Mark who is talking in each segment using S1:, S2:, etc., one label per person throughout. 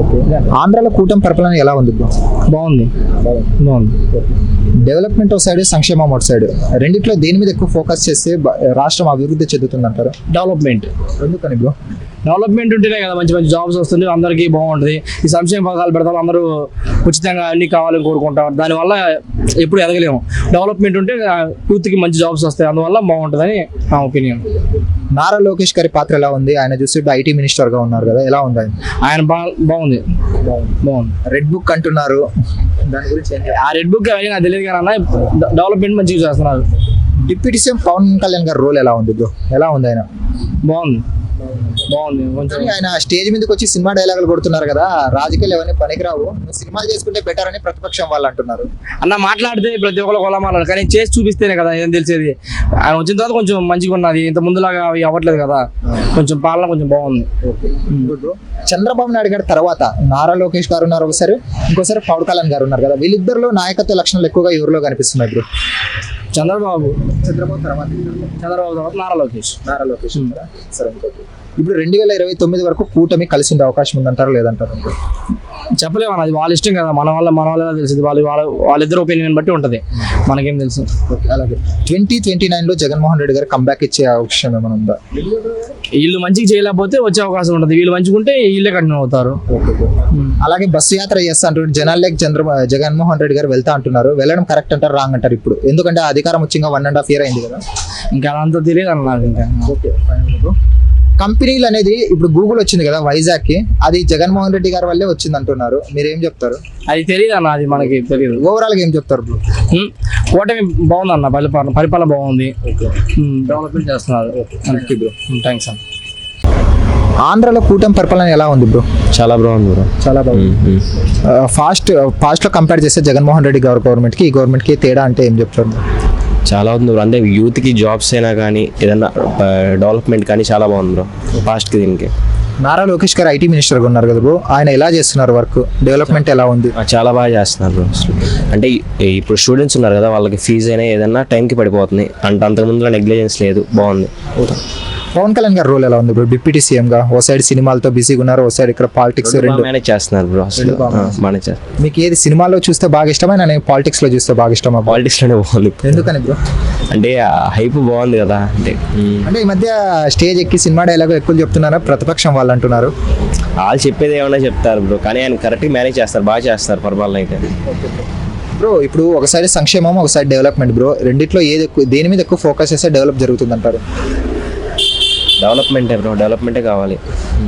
S1: Okay. ఆంధ్రాలో కూటమి పరిపాలన ఎలా ఉంది బ్రో?
S2: బాగుంది.
S1: డెవలప్మెంట్ ఒక సైడ్, సంక్షేమం ఒక సైడ్, రెండిట్లో దేని మీద ఎక్కువ ఫోకస్ చేస్తే రాష్ట్రం అభివృద్ధి చెందుతుంది అంటారు?
S2: డెవలప్మెంట్.
S1: ఎందుకని బ్రో?
S2: డెవలప్మెంట్ ఉంటేనే కదా మంచి మంచి జాబ్స్ వస్తుంది, అందరికీ బాగుంటుంది. ఈ సంక్షేమ పథకాలు పెడతాం, అందరూ ఉచితంగా అన్ని కావాలని కోరుకుంటారు. దానివల్ల ఎప్పుడు ఎదగలేము. డెవలప్మెంట్ ఉంటే యూత్కి మంచి జాబ్స్ వస్తాయి, అందువల్ల బాగుంటుందని నా ఒపీనియన్.
S1: నారా లోకేష్ గారి పాత్ర ఎలా ఉంది? ఆయన చూస్తే ఐటీ మినిస్టర్ గా ఉన్నారు కదా, ఎలా ఉంది ఆయన?
S2: ఆయన బాగుంది.
S1: రెడ్ బుక్ అంటున్నారు, దాని గురించి
S2: ఆ రెడ్ బుక్ నాకు తెలియదు కానీ అన్న, డెవలప్మెంట్ మంచిగా చేస్తున్నారు.
S1: డిప్యూటీ సీఎం పవన్ కళ్యాణ్ గారి రోల్ ఎలా ఉంది బ్రో? ఎలా ఉంది ఆయన?
S2: బాగుంది. కొంచెం
S1: ఆయన స్టేజ్ మీదకి వచ్చి సినిమా డైలాగులు కొడుతున్నారు కదా, రాజకీయాలు ఎవరిని పనికిరావు, నువ్వు సినిమాలు చేసుకుంటే బెటర్ అని ప్రతిపక్షం వాళ్ళు అంటున్నారు.
S2: అన్న మాట్లాడితే ప్రతి ఒక్కరు కొలమాలి, కానీ చేసి చూపిస్తేనే కదా ఏం తెలిసేది. ఆయన వచ్చిన తర్వాత కొంచెం మంచిగా ఉన్నది, ఇంత ముందులాగా అవి అవ్వట్లేదు కదా, కొంచెం పాలన కొంచెం బాగుంది.
S1: చంద్రబాబు నాయుడు గారి తర్వాత నారా లోకేష్ గారు ఉన్నారు ఒకసారి, ఇంకోసారి పవన్ కళ్యాణ్ గారు ఉన్నారు కదా, వీళ్ళిద్దరిలో నాయకత్వ లక్షణాలు ఎక్కువగా ఎవరిలో కనిపిస్తున్నాయి బ్రో?
S2: చంద్రబాబు
S1: తర్వాత
S2: నారా లోకేష్.
S1: సరే, ఇప్పుడు 2029 వరకు కూటమి కలిసి ఉండే అవకాశం ఉందంటారా లేదంటారు?
S2: చెప్పలేము, అది వాళ్ళ ఇష్టం కదా. మన వాళ్ళ తెలిసింది, వాళ్ళిద్దరు ఒపీనియన్ బట్టి ఉంటది, మనకేం తెలుసు.
S1: అలాగే 2029లో జగన్మోహన్ రెడ్డి గారు కంబ్యాక్ ఇచ్చే అవకాశం ఏమైనా ఉందా?
S2: వీళ్ళు మంచిగా చేయలేకపోతే వచ్చే అవకాశం ఉంటుంది, వీళ్ళు మంచిగుంటే వీళ్ళే కంటిన్యూ అవుతారు.
S1: అలాగే బస్సు యాత్ర చేస్తా అంటారు, జనాల్లోకి జగన్మోహన్ రెడ్డి గారు వెళ్తా అంటున్నారు, వెళ్ళడం కరెక్ట్ అంటారు రాంగ్ అంటారు? ఇప్పుడు ఎందుకంటే అధికారం వచ్చి 1.5 year అయింది కదా,
S2: ఇంకా అంత తెలియదు అన్నారు. ఇంకా
S1: కంపెనీలు అనేది ఇప్పుడు గూగుల్ వచ్చింది కదా వైజాగ్ కి, అది జగన్మోహన్ రెడ్డి గారి వల్లే వచ్చింది అంటున్నారు, మీరు ఏం చెప్తారు?
S2: అది తెలియదు అన్న, అది మనకి తెలియదు.
S1: ఓవరాల్ గా ఏం చెప్తారు?
S2: కూటమి బాగుంది అన్న, పరిపాలన బాగుంది, డెవలప్మెంట్ చేస్తున్నారు. థ్యాంక్స్ అన్న.
S1: ఆంధ్రాలో కూటమి పరిపాలన ఎలా ఉంది బ్రో?
S3: చాలా బాగుంది బ్రో,
S1: చాలా బాగుంది. ఫాస్ట్ లో కంపేర్ చేస్తే జగన్మోహన్ రెడ్డి గారి గవర్నమెంట్ కి ఈ గవర్నమెంట్ కి తేడా అంటే ఏం చెప్తారు?
S3: చాలా ఉంది బ్రో. అంటే యూత్కి జాబ్స్ అయినా కానీ ఏదన్నా డెవలప్మెంట్ కానీ చాలా బాగుంది బ్రో ఫాస్ట్కి దీనికి.
S1: నారా లోకేష్ గారు ఐటీ మినిస్టర్గా ఉన్నారు కదా బ్రో, ఆయన ఎలా చేస్తున్నారు వర్క్? డెవలప్మెంట్ ఎలా ఉంది?
S3: చాలా బాగా చేస్తున్నారు బ్రో. అంటే ఇప్పుడు స్టూడెంట్స్ ఉన్నారు కదా, వాళ్ళకి ఫీజు అయినా ఏదన్నా టైంకి పడిపోతుంది, అంటే అంతకుముందులో నెగ్లిజెన్స్ లేదు, బాగుంది.
S1: పవన్ కళ్యాణ్ గారి రోల్ ఎలా ఉంది బ్రో డిప్యూటీ సీఎం గా? ఓ సైడ్ సినిమాలతో బిజీగా ఉన్నారు, ఓ సైడ్ ఇక్కడ పాలిటిక్స్
S3: మేనేజ్ చేస్తున్నారు బ్రో. అసలు బాగానే చేస్తారు.
S1: మీకు ఏది సినిమాలో చూస్తే బాగా ఇష్టమా, నేను పాలిటిక్స్ లో చూస్తే బాగా ఇష్టమా?
S3: పాలిటిక్స్ లోనే బాగుంది.
S1: ఎందుకని బ్రో?
S3: అంటే హైప్ బాగుంది కదా. అంటే
S1: ఈ మధ్య స్టేజ్ ఎక్కి సినిమా డైలాగ్ ఎక్కువ చెప్తున్నారా ప్రతిపక్షం వాళ్ళు అంటున్నారు?
S3: వాళ్ళు చెప్పేది ఏమన్నా చెప్తారు బ్రో, కానీ ఆయన కరెక్ట్గా మేనేజ్ చేస్తారు, బాగా చేస్తారు పరిపాలన అయితే.
S1: బ్రో ఇప్పుడు ఒక సైడ్ సంక్షేమం, ఒక సైడ్ డెవలప్మెంట్ బ్రో, రెండిట్లో ఏది ఎక్కువ, దేని మీద ఎక్కువ ఫోకస్ చేస్తే డెవలప్ జరుగుతుంది అంటారు?
S3: డెవలప్మెంటే బ్రో, డెవలప్మెంటే కావాలి.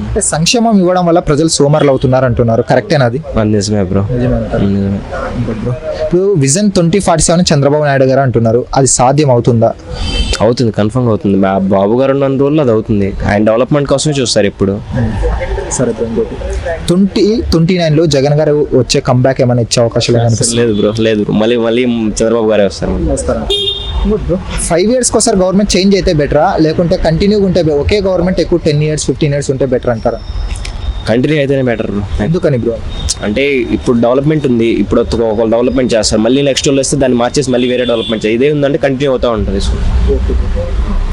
S1: అంటే సంక్షేమం ఇవ్వడం వల్ల ప్రజలు సోమరులు అవుతున్నారు అంటున్నారు, కరెక్టేనా అది?
S3: నిజమే బ్రో.
S1: ఇప్పుడు విజన్ 2047 చంద్రబాబు నాయుడు గారు అంటున్నారు, అది సాధ్యం అవుతుందా?
S3: అవుతుంది, కన్ఫర్మ్ అవుతుంది. బాబు గారు ఉన్న రోజుల్లో అది అవుతుంది. ఆయన డెవలప్మెంట్ కోసమే చూస్తారు ఇప్పుడు.
S1: సరే, 2029లో జగన్ గారు వచ్చే కంబ్యాక్ ఏమైనా ఇచ్చే అవకాశాలు
S3: లేదు బ్రో, లేదు. మళ్ళీ చంద్రబాబు గారే వస్తారు.
S1: 5 years ఒకసారి గవర్నమెంట్ చేంజ్ అయితే బెటరా, లేకుంటే కంటిన్యూగా ఉంటే ఒకే గవర్నమెంట్ ఎక్కువ 10 years 15 years ఉంటే బెటర్ అంటారా?
S3: కంటిన్యూ అయితేనే బెటర్ బ్రో.
S1: ఎందుకని బ్రో?
S3: అంటే ఇప్పుడు డెవలప్మెంట్ ఉంది, ఇప్పుడు ఒకళ్ళు డెవలప్మెంట్ చేస్తారు, మళ్ళీ నెక్స్ట్ వాళ్ళు వస్తే దాన్ని మార్చేసి మళ్ళీ వేరే డెవలప్మెంట్ చేయాలి, ఇదే ఉందంటే కంటిన్యూ అవుతూ ఉంటుంది.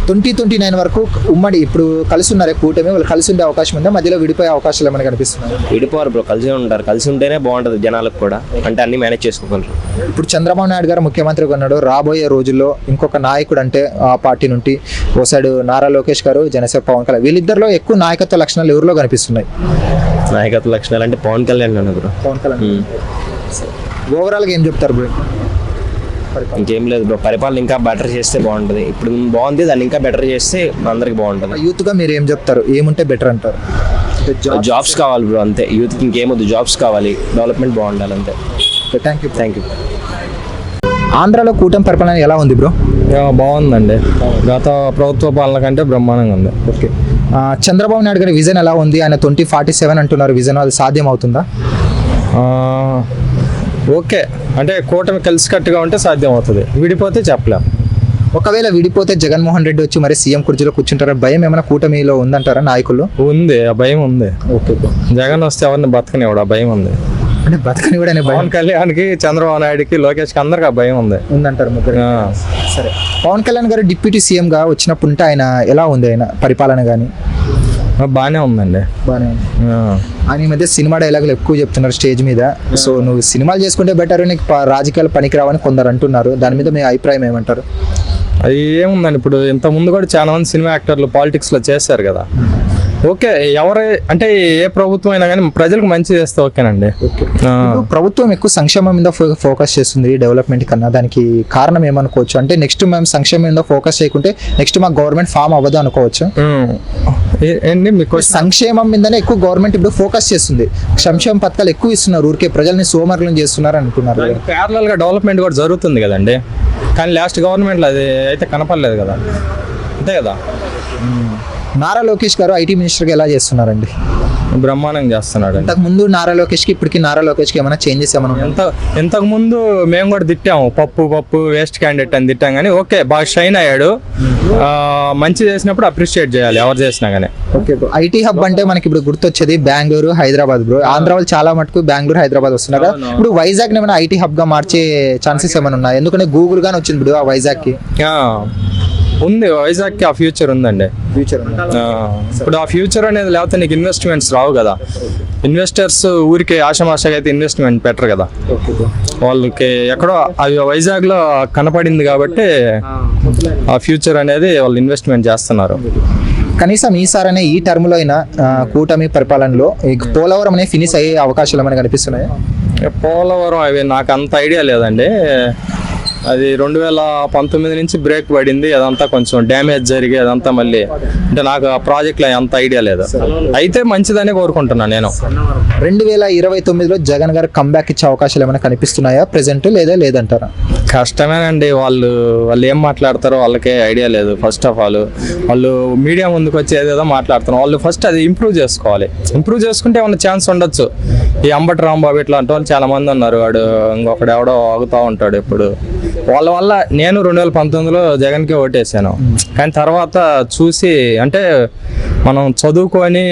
S1: 2029 వరకు ఉమ్మడి ఇప్పుడు కలిసి ఉన్నారే కూటమి, వాళ్ళు కలిసి ఉండే అవకాశం ఉందా? మధ్యలో విడిపోయే అవకాశాలు ఏమైనా కనిపిస్తున్నాయి?
S3: విడిపోరు బ్రో, కలిసి ఉంటారు. కలిసి ఉంటేనే బాగుంటుంది జనాలకు కూడా, అంటే అన్ని మేనేజ్ చేసుకోగలరు.
S1: ఇప్పుడు చంద్రబాబు నాయుడు గారు ముఖ్యమంత్రిగా ఉన్నాడు, రాబోయే రోజుల్లో ఇంకొక నాయకుడు అంటే ఆ పార్టీ నుండి ఓ సైడ్ నారా లోకేష్ గారు, జనసేన పవన్ కళ్యాణ్, వీళ్ళిద్దరిలో ఎక్కువ నాయకత్వ లక్షణాలు ఎవరిలో కనిపిస్తున్నాయి?
S3: నాయకత్వ లక్షణాలు అంటే పవన్ కళ్యాణ్ బ్రో.
S1: పవన్ కళ్యాణ్. ఓవరాల్గా ఏం చెప్తారు బ్రో?
S3: ఇంకేం లేదు బ్రో, పరిపాలన ఇంకా బెటర్ చేస్తే బాగుంటుంది. ఇప్పుడు బాగుంది, దాన్ని ఇంకా బెటర్ చేస్తే అందరికి బాగుంటుంది.
S1: యూత్గా మీరు ఏం చెప్తారు, ఏముంటే బెటర్ అంటారు?
S3: జాబ్స్ కావాలి బ్రో, అంతే. యూత్కి ఇంకేమొద్దు, జాబ్స్ కావాలి, డెవలప్మెంట్ బాగుండాలి, అంతే.
S1: Thank you. ఆంధ్రాలో కూటమి పరిపాలన ఎలా ఉంది బ్రో?
S4: బాగుందండి, గత ప్రభుత్వ పాలన కంటే బ్రహ్మాండంగా ఉంది.
S1: ఓకే. చంద్రబాబు నాయుడు గారి విజన్ ఎలా ఉంది? ఆయన 2047 అంటున్నారు విజన్, అది సాధ్యం అవుతుందా?
S4: ఓకే, అంటే కూటమి కలిసికట్టుగా ఉంటే సాధ్యం అవుతుంది, విడిపోతే చెప్పలేం.
S1: ఒకవేళ విడిపోతే జగన్మోహన్ రెడ్డి వచ్చి మరి సీఎం కుర్చీలో కూర్చుంటారా? భయం ఏమైనా కూటమిలో ఉందంటారా నాయకులు?
S4: ఉంది, ఆ భయం ఉంది.
S1: ఓకే.
S4: జగన్ వస్తే ఎవరిని బతకనివ్వడు, ఆ భయం ఉంది.
S1: అంటే బతకనివ్వడనే భయం?
S4: పవన్ కళ్యాణ్కి, చంద్రబాబు నాయుడుకి, లోకేష్కి అందరికి ఆ భయం
S1: ఉందంటారు ముగ్గురు. సరే, పవన్ కళ్యాణ్ గారు డిప్యూటీ సీఎంగా వచ్చినప్పుడు ఆయన ఎలా ఉంది, ఆయన పరిపాలన కానీ?
S4: బాగానే ఉందండి.
S1: బాగానే ఉంది.
S4: ఆ.
S1: ఆయన ఈ మధ్య సినిమా డైలాగులు ఎక్కువ చెప్తున్నారు స్టేజ్ మీద. సో నువ్వు సినిమాలు చేసుకుంటే బెటర్, నీకు రాజకీయాలు పనికిరావని కొందరు అంటున్నారు. దాని మీద మీ అభిప్రాయం ఏమంటారు?
S4: అది ఏముందండి, ఇప్పుడు ఇంత ముందు కూడా చాలా మంది సినిమా యాక్టర్లు పాలిటిక్స్లో చేశారు కదా. ఓకే, ఎవరు అంటే ఏ ప్రభుత్వం అయినా కానీ ప్రజలకు మంచి చేస్తే ఓకేనండి. ఆ.
S1: ఇప్పుడు ప్రభుత్వం ఎక్కువ సంక్షేమం మీద ఫోకస్ చేస్తుంది డెవలప్మెంట్ కన్నా. దానికి కారణం ఏమనుకోవచ్చు? అంటే నెక్స్ట్ మేము సంక్షేమం మీద ఫోకస్ చేయకుంటే నెక్స్ట్ మాకు గవర్నమెంట్ ఫామ్ అవ్వదు అనుకోవచ్చు.
S4: ఏంటి మీకు
S1: సంక్షేమం మీదనే ఎక్కువ గవర్నమెంట్ ఇప్పుడు ఫోకస్ చేస్తుంది. సంక్షేమ పథకాలు ఎక్కువ ఇస్తున్నారు, ఊరికే ప్రజల్ని సోమరులను చేస్తున్నారు అనుకున్నారు.
S4: ప్యారలల్ గా డెవలప్మెంట్ కూడా జరుగుతుంది కదండి, కానీ లాస్ట్ గవర్నమెంట్లో అది అయితే కనపడలేదు కదా, అంతే కదా.
S1: నారా లోకేష్ గారు ఐటీ మినిస్టర్గా ఎలా చేస్తున్నారండి?
S4: బ్రహ్మాండంగా చేస్తున్నాడు.
S1: ఇంతకు ముందు నారా లోకేష్కి ఇప్పటికి నారా లోకేష్కి ఏమైనా చేంజెస్ ఏమైనా ఉన్నాయా?
S4: ఇంతకు ముందు మేము కూడా తిట్టాము, పప్పు వేస్ట్ క్యాండిడేట్ అని తిట్టాం, కానీ ఓకే బాగా షైన్ అయ్యాడు. మంచి చేసినప్పుడు అప్రిషియేట్ చేయాలి ఎవరు చేసినా కానీ.
S1: ఓకే బ్రో, ఐటీ హబ్ అంటే మనకి ఇప్పుడు గుర్తొచ్చేది బెంగళూరు, హైదరాబాద్ బ్రో. ఆంధ్ర వాళ్ళు చాలా మటుకు బెంగళూరు, హైదరాబాద్ వస్తున్నారు కదా. ఇప్పుడు వైజాగ్ ఏమైనా ఐటీ హబ్ గా మార్చే ఛాన్సెస్ ఏమైనా ఉన్నాయి? ఎందుకంటే గూగుల్ గానే వచ్చింది ఇప్పుడు ఆ వైజాగ్ కి.
S4: ఉంది, వైజాగ్ కి ఆ ఫ్యూచర్ ఉందండి.
S1: ఫ్యూచర్
S4: ఇప్పుడు ఆ ఫ్యూచర్ అనేది లేకపోతే నీకు ఇన్వెస్ట్మెంట్స్ రావు కదా. ఇన్వెస్టర్స్ ఊరికి ఆషామాషగా అయితే ఇన్వెస్ట్మెంట్ పెట్టరు కదా. వాళ్ళకి ఎక్కడో అవి వైజాగ్ లో కనపడింది కాబట్టి ఆ ఫ్యూచర్ అనేది వాళ్ళు ఇన్వెస్ట్మెంట్ చేస్తున్నారు.
S1: కనీసం ఈసారనే ఈ టర్మ్ లో అయినా కూటమి పరిపాలనలో ఈ పోలవరం అనేది ఫినిష్ అయ్యే అవకాశాలు ఏమైనా కనిపిస్తున్నాయి?
S4: పోలవరం అవి నాకు అంత ఐడియా లేదండి. అది 2019 నుంచి బ్రేక్ పడింది, అదంతా కొంచెం డ్యామేజ్ జరిగి అదంతా మళ్ళీ అంటే నాకు ఆ ప్రాజెక్ట్లో అంత ఐడియా లేదు. అయితే మంచిదని కోరుకుంటున్నాను నేను.
S1: 2029లో జగన్ గారు కంబ్యాక్ ఇచ్చే అవకాశాలు ఏమైనా కనిపిస్తున్నాయా ప్రెసెంట్, లేదా లేదంటారా?
S4: కష్టమేనండి, వాళ్ళు ఏం మాట్లాడతారో వాళ్ళకే ఐడియా లేదు. ఫస్ట్ ఆఫ్ ఆల్ వాళ్ళు మీడియా ముందుకు వచ్చి ఏదేదో మాట్లాడుతున్నారు. వాళ్ళు ఫస్ట్ అది ఇంప్రూవ్ చేసుకోవాలి. ఇంప్రూవ్ చేసుకుంటే ఏమన్నా ఛాన్స్ ఉండొచ్చు. ఈ అంబటి రాంబాబు ఇట్లాంటి వాళ్ళు చాలా మంది ఉన్నారు. వాడు ఇంకొకడు ఎవడో ఆగుతూ ఉంటాడు ఎప్పుడు. వాళ్ళ వల్ల నేను 2019లో జగన్కి ఓటేసాను, కానీ తర్వాత చూసి అంటే మనం చదువుకొని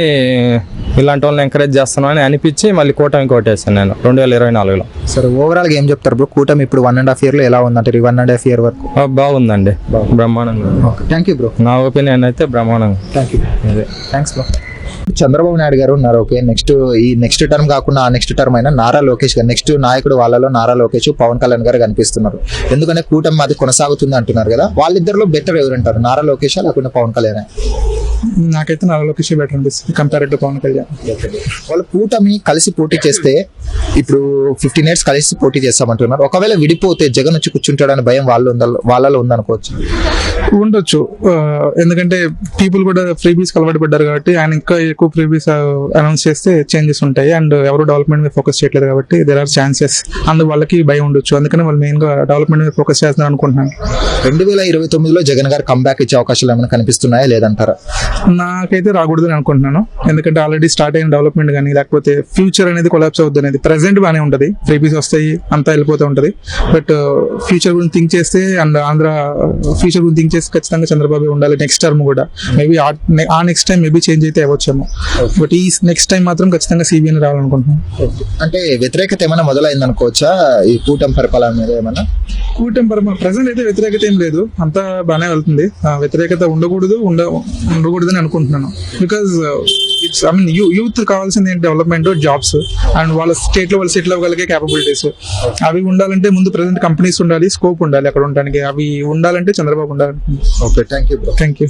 S4: ఇలాంటి వాళ్ళని ఎంకరేజ్ చేస్తున్నాం అని అనిపించి మళ్ళీ కూటమికి ఓటేసాను నేను 2024లో.
S1: సరే, ఓవరాల్గా ఏం చెప్తారు బ్రో? కూటమి ఇప్పుడు 1.5 year లో ఎలా ఉందంటారు? 1.5 year వరకు
S4: బాగుందండి, బ్రహ్మాండంగా.
S1: Thank you bro.
S4: నా ఒపీనియన్ అయితే బ్రహ్మాండంగా.
S1: Thank you. Thanks bro. Chandrababu Naidu గారు ఉన్నారు, ఓకే. నెక్స్ట్ టర్మ్ కాకుండా ఆ నెక్స్ట్ టర్మ్ అయినా నారా లోకేష్ గారు నెక్స్ట్ నాయకుడు, వాళ్ళలో నారా లోకేష్, పవన్ కళ్యాణ్ గారు కనిపిస్తున్నారు. ఎందుకంటే కూటమి అది కొనసాగుతుంది అంటున్నారు కదా. వాళ్ళిద్దరిలో బెటర్ ఎవరంటారు? నారా లోకేష్ లేకుంటే పవన్ కళ్యాణ్?
S5: నాకైతే నారా లోకేష్ బెటర్ అనిపిస్తుంది కంపేర్ టు పవన్ కళ్యాణ్.
S1: వాళ్ళు కూటమి కలిసి పోటీ చేస్తే ఇప్పుడు 15 years కలిసి పోటీ చేస్తామంటున్నారు. ఒకవేళ విడిపోతే జగన్ వచ్చి కూర్చుంటాడని భయం వాళ్ళలో ఉందనుకోవచ్చు.
S5: ఉండొచ్చు, ఎందుకంటే పీపుల్ కూడా ఫ్రీబీస్ అలవాటు పడ్డారు కాబట్టి ఆయన ఇంకా ఎక్కువ ఫ్రీబీస్ అనౌన్స్ చేస్తే చేంజెస్ ఉంటాయి. అండ్ ఎవరు డెవలప్మెంట్ మీద ఫోకస్ చేయట్లేదు కాబట్టి దేర్ ఆర్ ఛాన్సెస్. అందుకు వాళ్ళకి భయం ఉండొచ్చు, అందుకని వాళ్ళు మెయిన్ గా డెవలప్మెంట్ మీద ఫోకస్ చేస్తున్నారు అనుకుంటున్నాను.
S1: 2029లో జగన్ గారు కంబ్యాక్ ఇచ్చే అవకాశాలు ఏమైనా కనిపిస్తున్నాయా లేదంటారా?
S5: నాకైతే రాకూడదని అనుకుంటున్నాను. ఎందుకంటే ఆల్రెడీ స్టార్ట్ అయిన డెవలప్మెంట్ కానీ లేకపోతే ఫ్యూచర్ అనేది కొలాప్స్ అవుతుంది అనేది ప్రెసెంట్ బాగానే ఉంటుంది. ఫ్రీబీస్ వస్తాయి, అంతా వెళ్ళిపోతూ ఉంటుంది. బట్ ఫ్యూచర్ గురించి థింక్ చేస్తే అండ్ ఆంధ్ర ఫ్యూచర్ గురించి థింక్ చేస్తే ఖచ్చితంగా చంద్రబాబు ఉండాలి నెక్స్ట్ టర్మ్ కూడా. మేబీ ఆ నెక్స్ట్ టైం మేబీ చేంజ్ అయితే అవ్వచ్చేమో, బట్ ఈ నెక్స్ట్ టైం మాత్రం ఖచ్చితంగా సిబిఎన్ రావాలనుకుంటున్నాను.
S1: అంటే వ్యతిరేకత ఏమైనా మొదలైంది అనుకోవచ్చా ఈ కూటమి పరిపాలన మీద? ఏమైనా
S5: కూటమి ప్రెసెంట్ అయితే వ్యతిరేకత ఏం లేదు, అంతా బాగానే వెళ్తుంది. వ్యతిరేకత ఉండకూడదని అనుకుంటున్నాను. Because it's I mean youth కావాల్సింది ఏంటి? డెవలప్మెంట్, జాబ్స్ అండ్ వాళ్ళ స్టేట్ లో వాళ్ళు సెటిల్ అవ్వగలిగే క్యాపబిలిటీస్. అవి ఉండాలంటే ముందు ప్రెసెంట్ కంపెనీస్ ఉండాలి, స్కోప్ ఉండాలి అక్కడ ఉండడానికి. అవి ఉండాలంటే చంద్రబాబు ఉండాలి.
S1: Okay, thank you.
S5: Thank you.